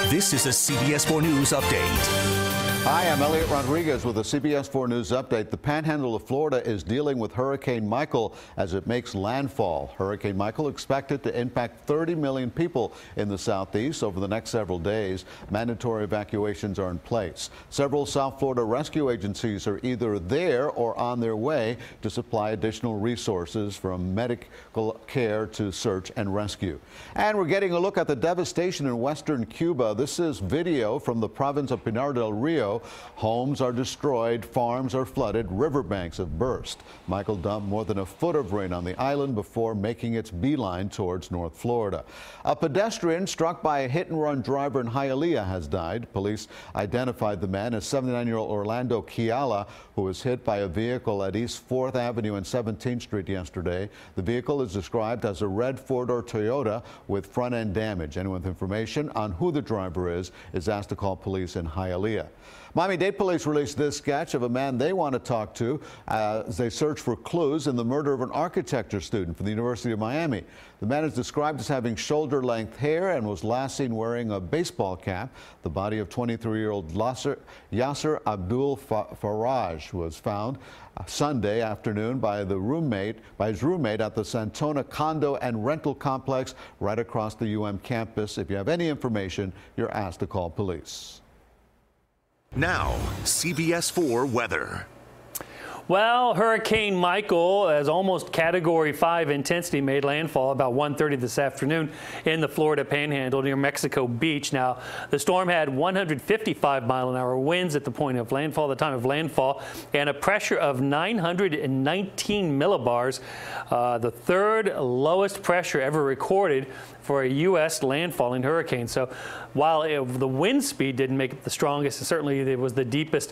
This is a CBS 4 News update. Hi, I'm Elliot Rodriguez with a CBS 4 News update. The panhandle of Florida is dealing with Hurricane Michael as it makes landfall. Hurricane Michael expected to impact 30 million people in the southeast over the next several days. Mandatory evacuations are in place. Several South Florida rescue agencies are either there or on their way to supply additional resources from medical care to search and rescue. And we're getting a look at the devastation in western Cuba. This is video from the province of Pinar del Rio. Homes are destroyed, farms are flooded, riverbanks have burst. Michael dumped more than a foot of rain on the island before making its beeline towards North Florida. A pedestrian struck by a hit-and-run driver in Hialeah has died. Police identified the man as 79-year-old Orlando Kiala, who was hit by a vehicle at East 4th Avenue and 17th Street yesterday. The vehicle is described as a red four-door Toyota with front-end damage. Anyone with information on who the driver is asked to call police in Hialeah. Miami-Dade police released this sketch of a man they want to talk to as they search for clues in the murder of an architecture student from the University of Miami. The man is described as having shoulder-length hair and was last seen wearing a baseball cap. The body of 23-year-old Yasser Abdul Faraj was found Sunday afternoon by his roommate at the Santona condo and rental complex right across the UM campus. If you have any information, you're asked to call police. Now, CBS 4 weather. Well, Hurricane Michael, as almost Category 5 intensity, made landfall about 1:30 this afternoon in the Florida Panhandle near Mexico Beach. Now, the storm had 155-mile-an-hour winds at the point of landfall, the time of landfall, and a pressure of 919 millibars, the third lowest pressure ever recorded for a U.S. landfalling hurricane. So while the wind speed didn't make it the strongest, certainly it was the deepest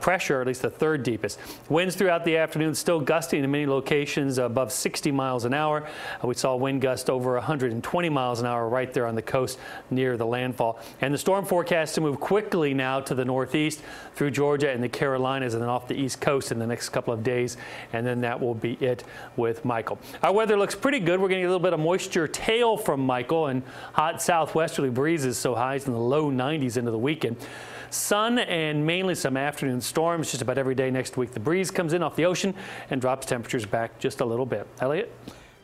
pressure, or at least the third deepest. Winds throughout the afternoon still gusting in many locations above 60 miles an hour. We saw wind gust over 120 miles an hour right there on the coast near the landfall. And the storm forecast to move quickly now to the northeast through Georgia and the Carolinas and then off the east coast in the next couple of days. And then that will be it with Michael. Our weather looks pretty good. We're getting a little bit of moisture tail from Michael and hot southwesterly breezes, so highs in the low 90s into the weekend. Sun and mainly some afternoon storms just about every day next week. The breeze comes in off the ocean and drops temperatures back just a little bit. Elliot?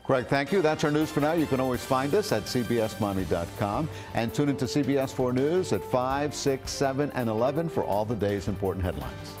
Greg, thank you. That's our news for now. You can always find us at CBSMiami.com and tune into CBS 4 News at 5, 6, 7, and 11 for all the day's important headlines.